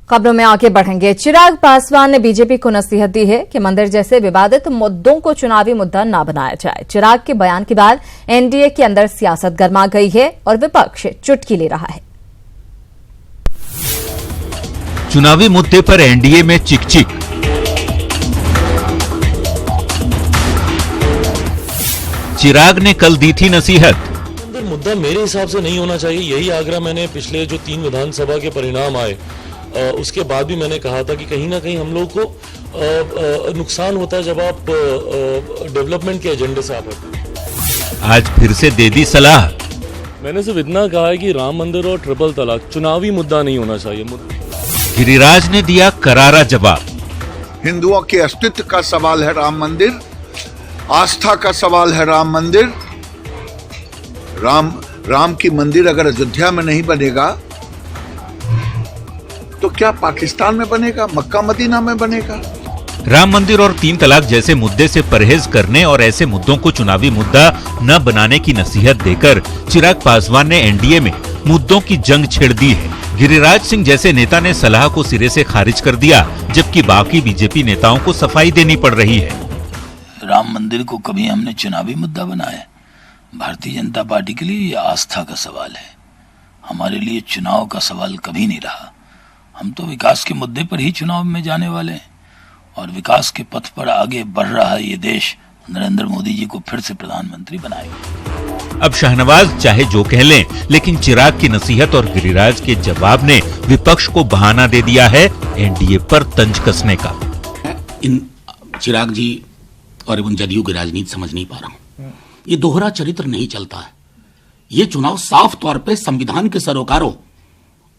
खबरों में आगे बढ़ेंगे। चिराग पासवान ने बीजेपी को नसीहत दी है कि मंदिर जैसे विवादित मुद्दों को चुनावी मुद्दा न बनाया जाए। चिराग के बयान के बाद एनडीए के अंदर सियासत गर्मा गई है और विपक्ष चुटकी ले रहा है। चुनावी मुद्दे पर एनडीए में चिक-चिक। चिराग ने कल दी थी नसीहत। मुद्दा मेरे हिसाब से नहीं होना चाहिए, यही आग्रह मैंने पिछले जो 3 विधानसभा के परिणाम आए उसके बाद भी मैंने कहा था कि कहीं ना कहीं हम लोग को नुकसान होता है जब आप डेवलपमेंट के एजेंडे से आप हटते हैं। आज फिर से दे दी सलाह। मैंने सिर्फ इतना कहा है कि राम मंदिर और ट्रिपल तलाक चुनावी मुद्दा नहीं होना चाहिए। गिरिराज ने दिया करारा जवाब। हिंदुओं के अस्तित्व का सवाल है राम मंदिर, आस्था का सवाल है राम मंदिर। राम की मंदिर अगर अयोध्या में नहीं बनेगा तो क्या पाकिस्तान में बनेगा, मक्का मदीना में बनेगा? राम मंदिर और 3 तलाक जैसे मुद्दे से परहेज करने और ऐसे मुद्दों को चुनावी मुद्दा न बनाने की नसीहत देकर चिराग पासवान ने एनडीए में मुद्दों की जंग छेड़ दी है। गिरिराज सिंह जैसे नेता ने सलाह को सिरे से खारिज कर दिया, जबकि बाकी बीजेपी नेताओं को सफाई देनी पड़ रही है। राम मंदिर को कभी हमने चुनावी मुद्दा बनाया? भारतीय जनता पार्टी के लिए यह आस्था का सवाल है, हमारे लिए चुनाव का सवाल कभी नहीं रहा। हम तो विकास के मुद्दे पर ही चुनाव में जाने वाले हैं और विकास के पथ पर आगे बढ़ रहा है ये देश नरेंद्र मोदी जी को फिर से प्रधानमंत्री बनाएगा। अब शाहनवाज चाहे जो कह लें, लेकिन चिराग की नसीहत और गिरिराज के जवाब ने विपक्ष को बहाना दे दिया है एनडीए पर तंज कसने का। इन चिराग जी और उन जदयू की राजनीति समझ नहीं पा रहा हूं। ये दोहरा चरित्र नहीं चलता है। ये चुनाव साफ तौर पे संविधान के सरोकारों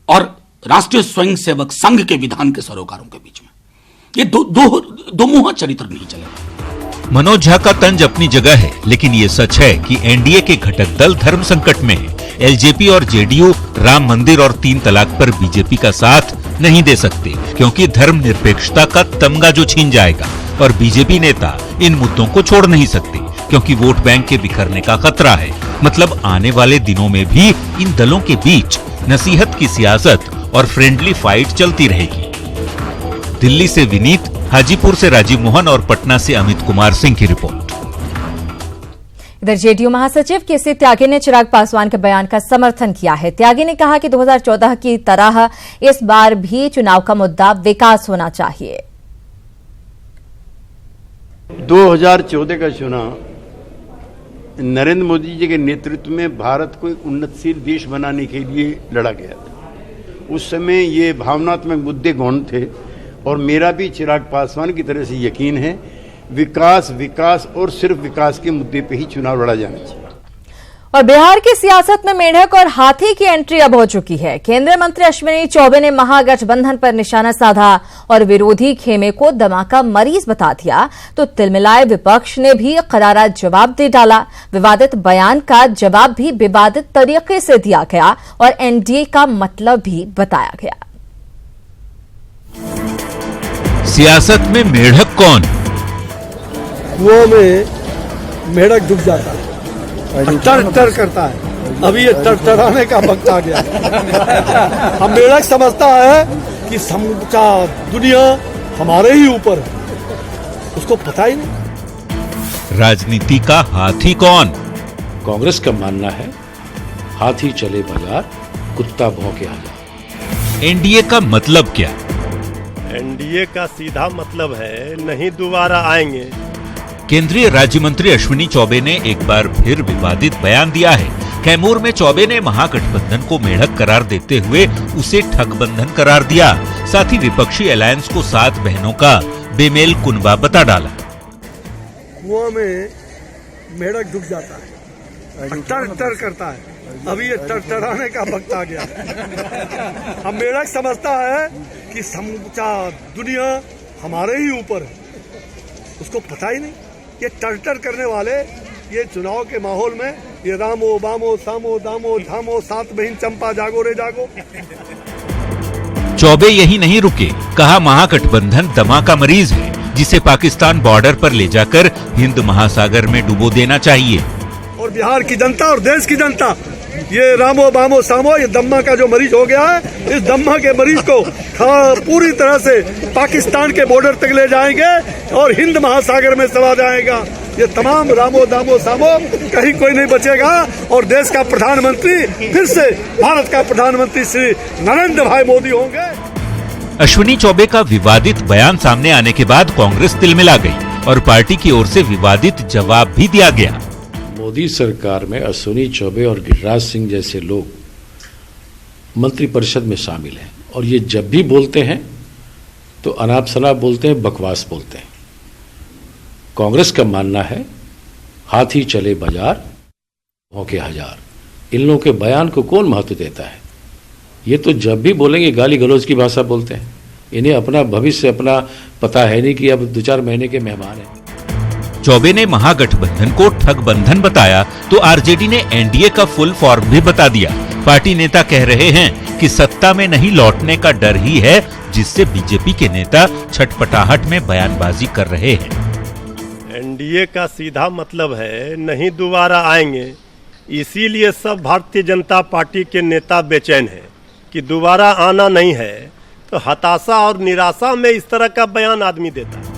और राष्ट्रीय स्वयंसेवक संघ के विधान के सरोकारों के बीच में ये दो मुहा चरित्र नहीं चलेगा। मनोज झा का तंज अपनी जगह है, लेकिन ये सच है कि एनडीए के घटक दल धर्म संकट में है। एलजेपी और जेडीयू राम मंदिर और 3 तलाक पर बीजेपी का साथ नहीं दे सकते, क्योंकि धर्मनिरपेक्षता का तमगा जो छीन जाएगा, और बीजेपी नेता इन मुद्दों को छोड़ नहीं सकते, क्योंकि वोट बैंक के बिखरने का खतरा है। मतलब आने वाले दिनों में भी इन दलों के बीच नसीहत की सियासत और फ्रेंडली फाइट चलती रहेगी। दिल्ली से विनीत, हाजीपुर से राजीव मोहन और पटना से अमित कुमार सिंह की रिपोर्ट। इधर जेडीयू महासचिव केसी त्यागी ने चिराग पासवान के बयान का समर्थन किया है। त्यागी ने कहा कि 2014 की तरह इस बार भी चुनाव का मुद्दा विकास होना चाहिए। 2014 का चुनाव नरेंद्र मोदी जी के नेतृत्व में भारत को एक उन्नतशील देश बनाने के लिए लड़ा गया था। उस समय ये भावनात्मक मुद्दे गौण थे और मेरा भी चिराग पासवान की तरह से यकीन है विकास विकास और सिर्फ विकास के मुद्दे पे ही चुनाव लड़ा जाना चाहिए। और बिहार की सियासत में मेंढक और हाथी की एंट्री अब हो चुकी है। केंद्रीय मंत्री अश्विनी चौबे ने महागठबंधन पर निशाना साधा और विरोधी खेमे को दमा का मरीज बता दिया, तो तिलमिलाए विपक्ष ने भी करारा जवाब दे डाला। विवादित बयान का जवाब भी विवादित तरीके से दिया गया और एनडीए का मतलब भी बताया गया। सियासत में मेढक कौन? कुओं में मेढक डूब जाता है, टर करता है। अभी ये टरटराने का वक्त आ गया। अब मेढक समझता है कि समूचा दुनिया हमारे ही ऊपर है, उसको पता ही नहीं। राजनीति का हाथी कौन? कांग्रेस का मानना है हाथी चले बाजार, कुत्ता भौंके आजा। एनडीए का मतलब क्या? एनडीए का सीधा मतलब है नहीं दोबारा आएंगे। केंद्रीय राज्य मंत्री अश्विनी चौबे ने एक बार फिर विवादित बयान दिया है। कैमूर में चौबे ने महागठबंधन को मेढक करार देते हुए उसे ठगबंधन करार दिया। साथ ही विपक्षी अलायंस को 7 बहनों का बेमेल कुनबा बता डाला। कुओं में मेढक डूब जाता है, टर करता है। अभी ये टरटराने का वक्त आ गया। अब मेढक समझता है कि समूचा दुनिया हमारे ही ऊपर है, उसको पता ही नहीं। ये टर्टर करने वाले ये चुनाव के माहौल में ये रामो बामो सामो दामो धामो 7 बहिन चंपा जागो रे जागो। चौबे यही नहीं रुके, कहा महागठबंधन दमा का मरीज है, जिसे पाकिस्तान बॉर्डर पर ले जाकर हिंद महासागर में डुबो देना चाहिए। और बिहार की जनता और देश की जनता ये रामो बामो सामो, ये दम्मा का जो मरीज हो गया है, इस दम्मा के मरीज को पूरी तरह से पाकिस्तान के बॉर्डर तक ले जाएंगे और हिंद महासागर में समा जाएगा। ये तमाम रामो दामो सामो, कहीं कोई नहीं बचेगा और देश का प्रधानमंत्री फिर से भारत का प्रधानमंत्री श्री नरेंद्र भाई मोदी होंगे। अश्विनी चौबे का विवादित बयान सामने आने के बाद कांग्रेस तिलमिला गई और पार्टी की ओर से विवादित जवाब भी दिया गया। मोदी सरकार में अश्विनी चौबे और गिरिराज सिंह जैसे लोग मंत्रिपरिषद में शामिल हैं और ये जब भी बोलते हैं तो अनाप शनाप बोलते हैं, बकवास बोलते हैं। कांग्रेस का मानना है हाथी चले बाजार भौंके हजार। इन लोगों के बयान को कौन महत्व देता है? ये तो जब भी बोलेंगे गाली गलौज की भाषा बोलते हैं। इन्हें अपना भविष्य अपना पता है नहीं कि अब 2-4 महीने के मेहमान हैं। चौबे ने महागठबंधन को ठगबंधन बताया तो आरजेडी ने एनडीए का फुल फॉर्म भी बता दिया। पार्टी नेता कह रहे हैं कि सत्ता में नहीं लौटने का डर ही है जिससे बीजेपी के नेता छटपटाहट में बयानबाजी कर रहे हैं। एनडीए का सीधा मतलब है नहीं दोबारा आएंगे, इसीलिए सब भारतीय जनता पार्टी के नेता बेचैन हैं कि दोबारा आना नहीं है। तो हताशा और निराशा में इस तरह का बयान आदमी देता है।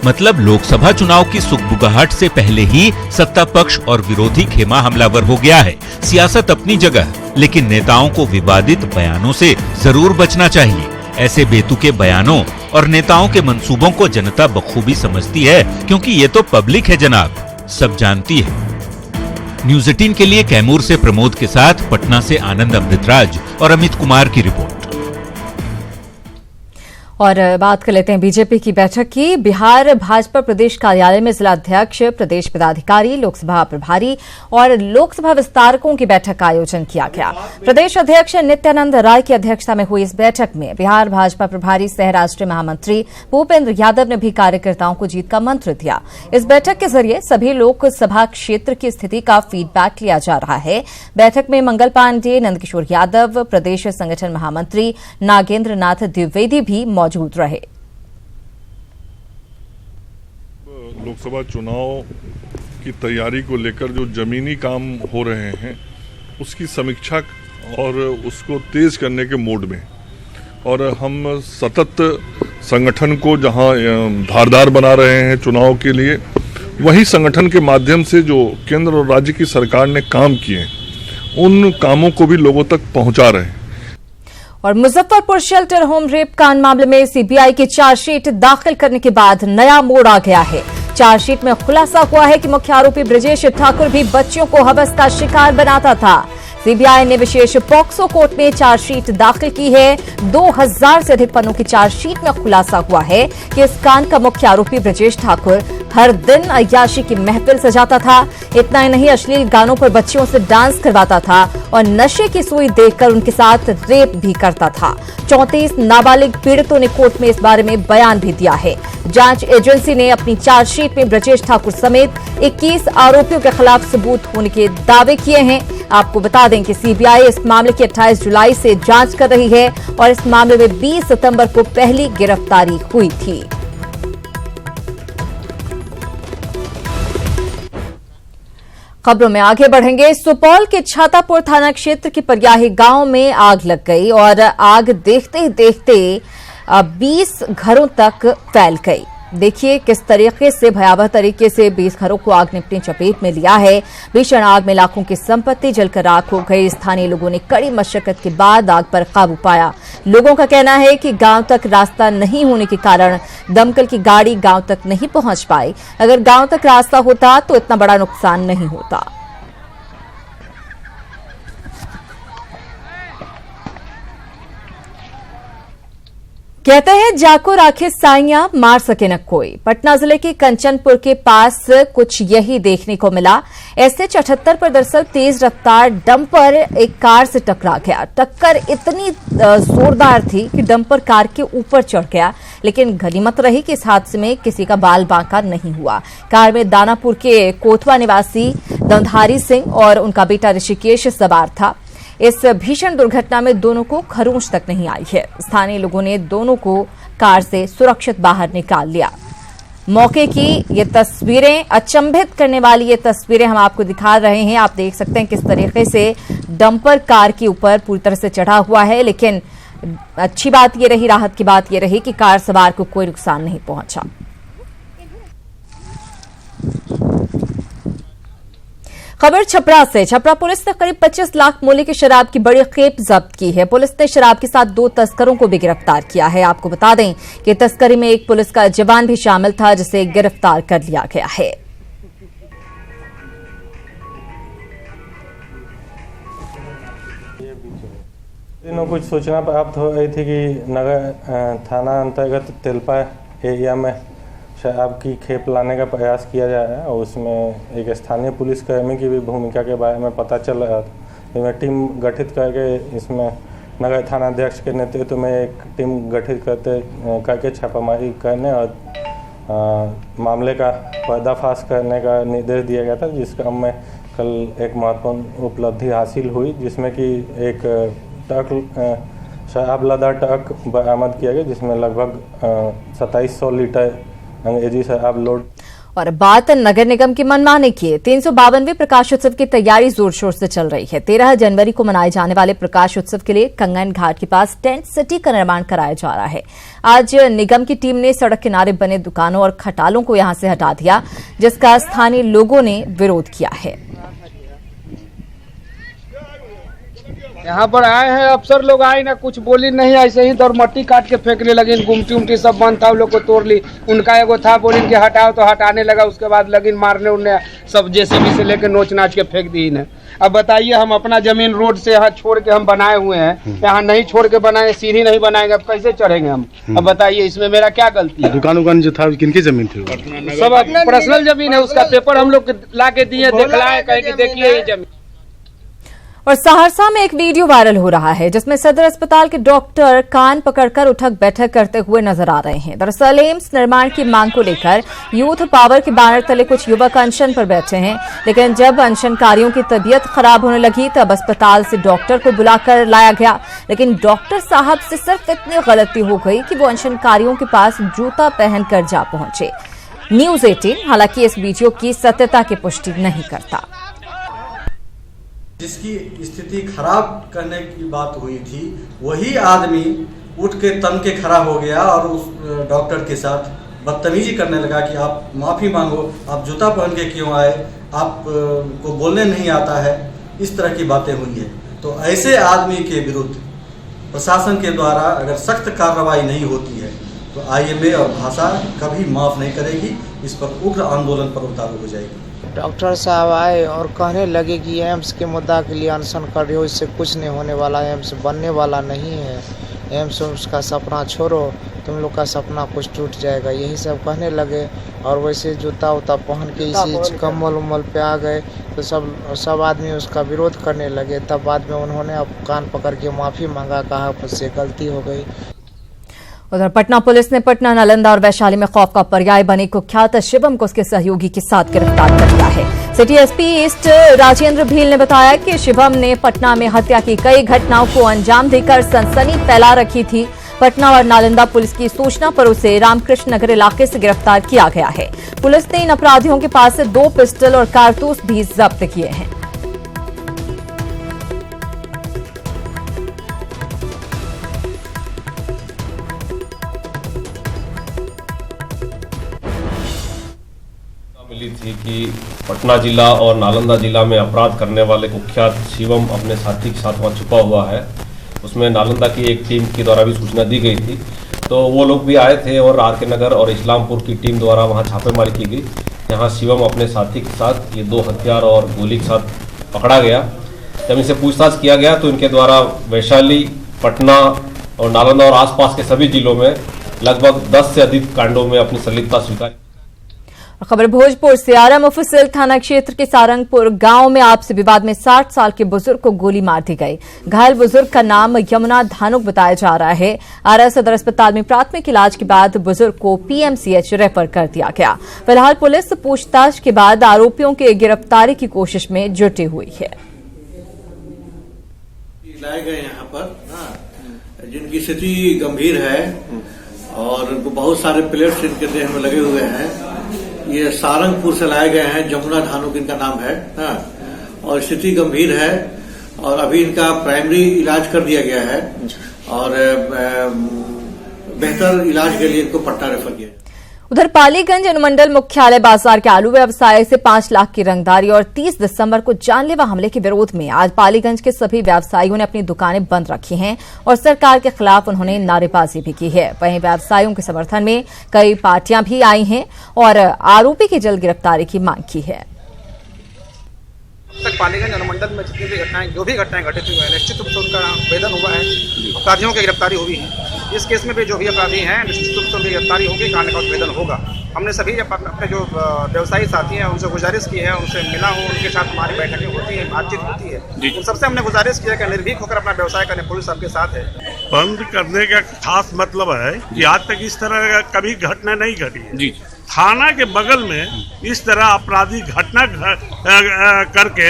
मतलब लोकसभा चुनाव की सुगबुगाहट से पहले ही सत्ता पक्ष और विरोधी खेमा हमलावर हो गया है। सियासत अपनी जगह, लेकिन नेताओं को विवादित बयानों से जरूर बचना चाहिए। ऐसे बेतुके बयानों और नेताओं के मंसूबों को जनता बखूबी समझती है, क्योंकि ये तो पब्लिक है जनाब, सब जानती है। न्यूज़ 18 के लिए कैमूर से प्रमोद के साथ पटना से आनंद अमृतराज और अमित कुमार की रिपोर्ट। और बात कर लेते हैं बीजेपी की बैठक की। बिहार भाजपा प्रदेश कार्यालय में जिला अध्यक्ष, प्रदेश पदाधिकारी, लोकसभा प्रभारी और लोकसभा विस्तारकों की बैठक का आयोजन किया गया। प्रदेश अध्यक्ष नित्यानंद राय की अध्यक्षता में हुई इस बैठक में बिहार भाजपा प्रभारी सह राष्ट्रीय महामंत्री भूपेंद्र यादव ने भी कार्यकर्ताओं को जीत का मंत्र दिया। इस बैठक के जरिए सभी लोकसभा क्षेत्र की स्थिति का फीडबैक लिया जा रहा है। बैठक में मंगल पांडे, नंदकिशोर यादव, प्रदेश संगठन महामंत्री नागेंद्र नाथ द्विवेदी भी मौजूद रहे। लोकसभा चुनाव की तैयारी को लेकर जो जमीनी काम हो रहे हैं उसकी समीक्षा और उसको तेज करने के मोड में, और हम सतत संगठन को जहां धारदार बना रहे हैं चुनाव के लिए, वही संगठन के माध्यम से जो केंद्र और राज्य की सरकार ने काम किए उन कामों को भी लोगों तक पहुंचा रहे हैं। और मुजफ्फरपुर शेल्टर होम रेप कांड मामले में सीबीआई की चार्जशीट दाखिल करने के बाद नया मोड़ आ गया है। चार्जशीट में खुलासा हुआ है कि मुख्य आरोपी ब्रजेश ठाकुर भी बच्चियों को हवस का शिकार बनाता था। सीबीआई ने विशेष पॉक्सो कोर्ट में चार्जशीट दाखिल की है। 2000 से अधिक पन्नों की चार्जशीट में खुलासा हुआ है कि इस कांड का मुख्य आरोपी ब्रजेश ठाकुर हर दिन अय्याशी की महफिल सजाता था। इतना ही नहीं, अश्लील गानों पर बच्चियों से डांस करवाता था और नशे की सुई देकर उनके साथ रेप भी करता था। 34 नाबालिग पीड़ितों ने कोर्ट में इस बारे में बयान भी दिया है। जांच एजेंसी ने अपनी चार्जशीट में ब्रजेश ठाकुर समेत 21 आरोपियों के खिलाफ सबूत होने के दावे किए हैं। आपको बता दें कि सीबीआई इस मामले की 28 जुलाई से जांच कर रही है और इस मामले में 20 सितंबर को पहली गिरफ्तारी हुई थी। खबरों में आगे बढ़ेंगे। सुपौल के छातापुर थाना क्षेत्र के परियाही गांव में आग लग गई और आग देखते ही देखते 20 घरों तक फैल गई। देखिए किस तरीके से भयावह तरीके से 20 घरों को आग ने अपनी चपेट में लिया है। भीषण आग में लाखों की संपत्ति जलकर राख हो गई। स्थानीय लोगों ने कड़ी मशक्कत के बाद आग पर काबू पाया। लोगों का कहना है कि गांव तक रास्ता नहीं होने के कारण दमकल की गाड़ी गांव तक नहीं पहुंच पाई। अगर गांव तक रास्ता होता तो इतना बड़ा नुकसान नहीं होता। कहते हैं जाको राखे साइयां मार सके न कोई। पटना जिले के कंचनपुर के पास कुछ यही देखने को मिला। एसएच 78 पर दरअसल तेज रफ्तार डंपर एक कार से टकरा गया। टक्कर इतनी जोरदार थी कि डंपर कार के ऊपर चढ़ गया, लेकिन गनीमत रही कि इस हादसे में किसी का बाल बांका नहीं हुआ। कार में दानापुर के कोतवा निवासी दमधारी सिंह और उनका बेटा ऋषिकेश सवार था। इस भीषण दुर्घटना में दोनों को खरोंच तक नहीं आई है। स्थानीय लोगों ने दोनों को कार से सुरक्षित बाहर निकाल लिया। मौके की ये तस्वीरें, अचंभित करने वाली ये तस्वीरें हम आपको दिखा रहे हैं। आप देख सकते हैं किस तरीके से डंपर कार के ऊपर पूरी तरह से चढ़ा हुआ है। लेकिन अच्छी बात ये रही, राहत की बात ये रही कि कार सवार को कोई नुकसान नहीं पहुंचा। खबर छपरा से। छपरा पुलिस ने करीब 25 लाख मूल्य की शराब की बड़ी खेप जब्त की है। पुलिस ने शराब के साथ 2 तस्करों को भी गिरफ्तार किया है। आपको बता दें कि तस्करी में एक पुलिस का जवान भी शामिल था, जिसे गिरफ्तार कर लिया गया है। दिनों कुछ सूचना प्राप्त हो रही थी कि नगर थाना अंतर्गत तेलपा एरिया में शराब की खेप लाने का प्रयास किया जा रहा है और उसमें एक स्थानीय पुलिसकर्मी की भी भूमिका के बारे में पता चल रहा था। इसमें टीम गठित करके इसमें नगर थाना अध्यक्ष के नेतृत्व में एक टीम गठित करके छापामारी करने और मामले का पर्दाफाश करने का निर्देश दिया गया था, जिस क्रम में कल एक महत्वपूर्ण उपलब्धि हासिल हुई, जिसमें कि एक ट्रक शराब लदा ट्रक बरामद किया गया, जिसमें लगभग 2700 लीटर अंग्रेजी शराब लोड। और बात नगर निगम की मनमाने की। 352वें प्रकाश उत्सव की तैयारी जोर शोर से चल रही है। 13 जनवरी को मनाए जाने वाले प्रकाश उत्सव के लिए कंगन घाट के पास टेंट सिटी का निर्माण कराया जा रहा है। आज निगम की टीम ने सड़क किनारे बने दुकानों और खटालों को यहां से हटा दिया, जिसका स्थानीय लोगों ने विरोध किया है। यहाँ पर आए हैं अफसर लोग, आए ना कुछ बोली नहीं, ऐसे ही दौड़ मट्टी काट के फेंकने लगे। गुमटी उमटी सब बंद था, उन लोग को तोड़ ली। उनका एगो था बोली कि हटाओ, तो हटाने लगा। उसके बाद लगी मारने उन्हें, सब जेसीबी से लेके नोच नाच के फेंक दी इन्हें। अब बताइए, हम अपना जमीन रोड से यहाँ छोड़ के हम बनाए हुए हैं, यहाँ नहीं छोड़ के बनाए, सीढ़ी नहीं बनाएंगे, अब कैसे चढ़ेंगे हम? अब बताइए, इसमें मेरा क्या गलती है? दुकान उकान जो था किनकी जमीन थी? सब पर्सनल जमीन है। उसका पेपर हम लोग ला के दिए, दिखलाए, कहे कि देखिए ये जमीन। और सहरसा में एक वीडियो वायरल हो रहा है, जिसमें सदर अस्पताल के डॉक्टर कान पकड़कर उठक बैठक करते हुए नजर आ रहे हैं। दरअसल एम्स निर्माण की मांग को लेकर यूथ पावर के बैनर तले कुछ युवक अनशन पर बैठे हैं, लेकिन जब अनशनकारियों की तबीयत खराब होने लगी तब अस्पताल से डॉक्टर को बुलाकर लाया गया। लेकिन डॉक्टर साहब से सिर्फ इतनी गलती हो गई कि वो अनशनकारियों के पास जूता पहनकर जा पहुंचे। न्यूज 18 हालांकि इस वीडियो की सत्यता की पुष्टि नहीं करता। जिसकी स्थिति खराब करने की बात हुई थी, वही आदमी उठ के तन के खड़ा हो गया और उस डॉक्टर के साथ बदतमीजी करने लगा कि आप माफ़ी मांगो, आप जूता पहन के क्यों आए, आप को बोलने नहीं आता है, इस तरह की बातें हुई है। तो ऐसे आदमी के विरुद्ध प्रशासन के द्वारा अगर सख्त कार्रवाई नहीं होती है तो IMA और भाषा कभी माफ़ नहीं करेगी। इस पर उग्र आंदोलन पर उतारू हो जाएगी। डॉक्टर साहब आए और कहने लगे कि एम्स के मुद्दा के लिए अनशन कर रहे हो, इससे कुछ नहीं होने वाला, एम्स बनने वाला नहीं है, एम्स का सपना छोड़ो, तुम लोग का सपना कुछ टूट जाएगा, यही सब कहने लगे। और वैसे जूता उता पहन के इसी कम्बल उम्बल पे आ गए तो सब आदमी उसका विरोध करने लगे। तब बाद में उन्होंने अब कान पकड़ के माफ़ी मांगा, कहा मुझसे गलती हो गई। उधर पटना पुलिस ने पटना, नालंदा और वैशाली में खौफ का पर्याय बने कुख्यात शिवम को उसके सहयोगी के साथ गिरफ्तार कर लिया है। City SP east Rajendra Bhil ने बताया कि शिवम ने पटना में हत्या की कई घटनाओं को अंजाम देकर सनसनी फैला रखी थी। पटना और नालंदा पुलिस की सूचना पर उसे रामकृष्ण नगर इलाके से गिरफ्तार किया गया है। पुलिस ने इन अपराधियों के पास से 2 पिस्टल और कारतूस भी जब्त किए हैं। मिली थी कि पटना जिला और नालंदा जिला में अपराध करने वाले कुख्यात शिवम अपने साथी के साथ वहाँ छुपा हुआ है। उसमें नालंदा की एक टीम के द्वारा भी सूचना दी गई थी, तो वो लोग भी आए थे और RK नगर और इस्लामपुर की टीम द्वारा वहाँ छापेमारी की गई। यहाँ शिवम अपने साथी के साथ ये 2 हथियार और गोली के साथ पकड़ा गया। जब इनसे पूछताछ किया गया तो इनके द्वारा वैशाली, पटना और नालंदा और आसपास के सभी जिलों में लगभग 10 से अधिक कांडों में अपनी संलिप्तता स्वीकार। खबर भोजपुर से। आरा मुफस्सिल थाना क्षेत्र के सारंगपुर गांव में आपसी विवाद में 60 साल के बुजुर्ग को गोली मार दी गई। घायल बुजुर्ग का नाम यमुना धानुक बताया जा रहा है। आरा सदर अस्पताल में प्राथमिक इलाज के बाद बुजुर्ग को PMCH रेफर कर दिया गया। फिलहाल पुलिस पूछताछ के बाद आरोपियों के गिरफ्तारी की कोशिश में जुटी हुई है। लाए गए यहाँ पर जिनकी स्थिति गंभीर है और उनको बहुत सारे प्लेट्स इनके देह में लगे हुए हैं। ये सारंगपुर से लाए गए हैं, जमुना धानुक इनका नाम है और स्थिति गंभीर है। और अभी इनका प्राइमरी इलाज कर दिया गया है और बेहतर इलाज के लिए इनको पटना रेफर किया। उधर पालीगंज अनुमंडल मुख्यालय बाजार के आलू व्यवसाय से 5 लाख की रंगदारी और 30 दिसंबर को जानलेवा हमले के विरोध में आज पालीगंज के सभी व्यवसायियों ने अपनी दुकानें बंद रखी हैं और सरकार के खिलाफ उन्होंने नारेबाजी भी की है। वहीं व्यवसायियों के समर्थन में कई पार्टियां भी आई हैं और आरोपी की जल्द गिरफ्तारी की मांग की है। तक पालीगंज अनुमंडल में जितनी भी घटनाएं घटित हुई है, निश्चित रूप से उनका वेदन हुआ है, अपराधियों की गिरफ्तारी हुई है। इस केस में भी जो भी अपराधी हैं निश्चित रूप से उनकी गिरफ्तारी होगी, कांड का वेदन होगा। हमने सभी अपने जो व्यवसायी साथी हैं उनसे गुजारिश की है, उनसे मिला हूँ, उनके साथ हमारी बैठकें होती हैं, बातचीत होती है। उन सबसे हमने गुजारिश की है कि निर्भीक होकर अपना व्यवसाय करें, पुलिस सबके साथ है। बंद करने का खास मतलब है कि आज तक इस तरह का कभी घटना नहीं घटी है। थाना के बगल में इस तरह अपराधी घटना करके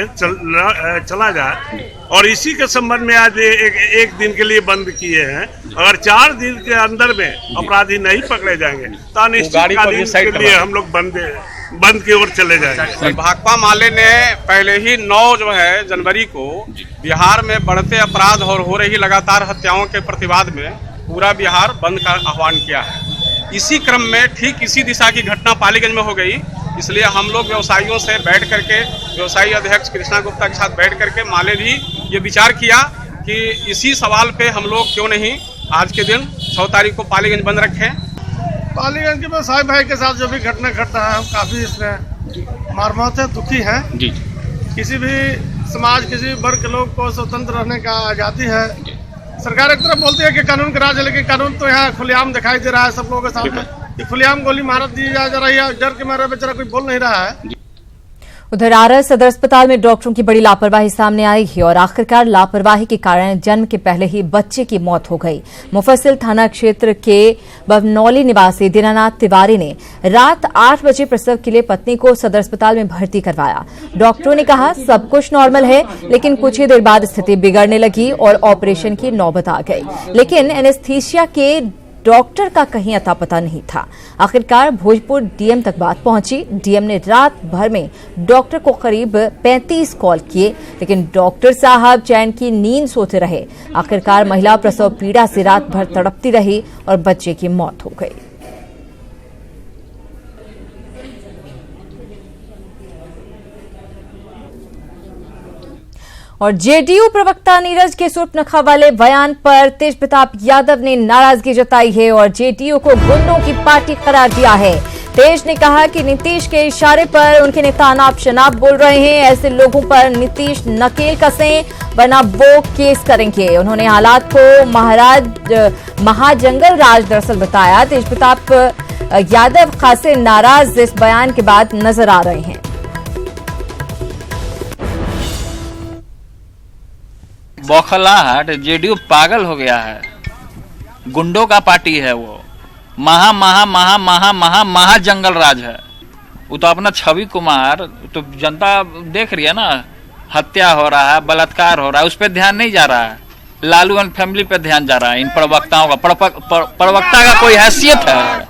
चला जाए और इसी के संबंध में आज एक दिन के लिए बंद किए हैं। अगर 4 दिन के अंदर में अपराधी नहीं पकड़े जाएंगे तो अनिश्चितकालीन के लिए हम लोग बंद की ओर चले जाएंगे। भाकपा माले ने पहले ही 9 जनवरी को बिहार में बढ़ते अपराध और हो रही लगातार हत्याओं के प्रतिवाद में पूरा बिहार बंद का आह्वान किया है। इसी क्रम में ठीक इसी दिशा की घटना पालीगंज में हो गई, इसलिए हम लोग व्यवसायियों से बैठ करके व्यवसायी अध्यक्ष कृष्णा गुप्ता के साथ बैठ करके माले भी ये विचार किया कि इसी सवाल पे हम लोग क्यों नहीं आज के दिन 6 तारीख को पालीगंज बंद रखें। पालीगंज के व्यवसायी भाई के साथ जो भी घटना घट रहा है हम काफी इसमें मर्माहत है, दुखी हैं। किसी भी समाज किसी भी वर्ग के लोग को स्वतंत्र रहने का आजादी है। सरकार एक तरफ बोलती है कि कानून का राज है, लेकिन कानून तो यहाँ खुलेआम दिखाई दे रहा है सब लोगों के सामने। खुलेआम गोली मार दी जा रही है, डर के मारे बेचारा कोई बोल नहीं रहा है। उधर आरा सदर अस्पताल में डॉक्टरों की बड़ी लापरवाही सामने आई है और आखिरकार लापरवाही के कारण जन्म के पहले ही बच्चे की मौत हो गई। मुफस्सिल थाना क्षेत्र के बवनौली निवासी दीनानाथ तिवारी ने रात 8 बजे प्रसव के लिए पत्नी को सदर अस्पताल में भर्ती करवाया। डॉक्टरों ने कहा सब कुछ नॉर्मल है, लेकिन कुछ ही देर बाद स्थिति बिगड़ने लगी और ऑपरेशन की नौबत आ गई। लेकिन एनेस्थीसिया के डॉक्टर का कहीं अता पता नहीं था। आखिरकार भोजपुर डीएम तक बात पहुंची। डीएम ने रात भर में डॉक्टर को करीब 35 कॉल किए, लेकिन डॉक्टर साहब चैन की नींद सोते रहे। आखिरकार महिला प्रसव पीड़ा से रात भर तड़पती रही और बच्चे की मौत हो गई। और जेडीयू प्रवक्ता नीरज के सूर्पनखा वाले बयान पर तेजप्रताप यादव ने नाराजगी जताई है और जेडीयू को गुंडों की पार्टी करार दिया है। तेज ने कहा कि नीतीश के इशारे पर उनके नेता अनाप शनाप बोल रहे हैं, ऐसे लोगों पर नीतीश नकेल कसें वरना वो केस करेंगे। उन्होंने हालात को महाजंगल राज दरअसल बताया। तेजप्रताप यादव खासे नाराज इस बयान के बाद नजर आ रहे हैं। बौखलाहट, जेडीयू पागल हो गया है, गुंडों का पार्टी है वो, महा जंगल राज है वो। तो अपना छवि कुमार तो जनता देख रही है ना, हत्या हो रहा है, बलात्कार हो रहा है, उस पर ध्यान नहीं जा रहा है। लालू एंड फैमिली पे ध्यान जा रहा है। इन प्रवक्ताओं का प्रवक्ता का कोई हैसियत है?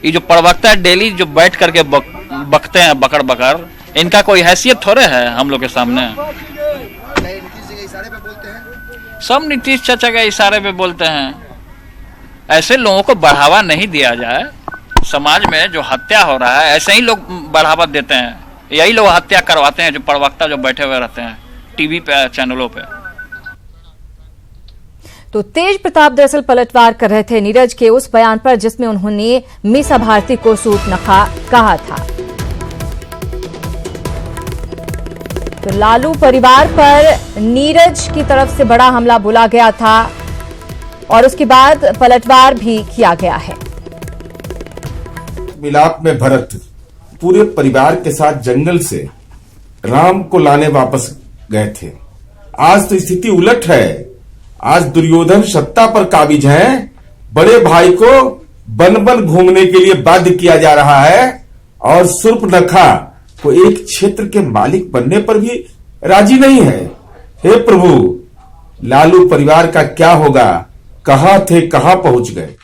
ये जो प्रवक्ता है डेली जो बैठ करके बकते हैं बकड़, इनका कोई हैसियत थोड़े है हम लोग के सामने। सब नीतीश चाचा के इशारे पे बोलते हैं। ऐसे लोगों को बढ़ावा नहीं दिया जाए। समाज में जो हत्या हो रहा है ऐसे ही लोग बढ़ावा देते हैं, यही लोग हत्या करवाते हैं, जो प्रवक्ता जो बैठे हुए रहते हैं टीवी पे चैनलों पे। तो तेज प्रताप दरअसल पलटवार कर रहे थे नीरज के उस बयान पर जिसमें उन्होंने मीसा भारती को सूर्पनखा कहा था। तो लालू परिवार पर नीरज की तरफ से बड़ा हमला बोला गया था और उसके बाद पलटवार भी किया गया है। मिलाप में भरत पूरे परिवार के साथ जंगल से राम को लाने वापस गए थे। आज तो स्थिति उलट है। आज दुर्योधन सत्ता पर काबिज है, बड़े भाई को बन बन घूमने के लिए बाध्य किया जा रहा है और सूर्पनखा को एक क्षेत्र के मालिक बनने पर भी राजी नहीं है। हे प्रभु, लालू परिवार का क्या होगा? कहां थे, कहां पहुंच गए?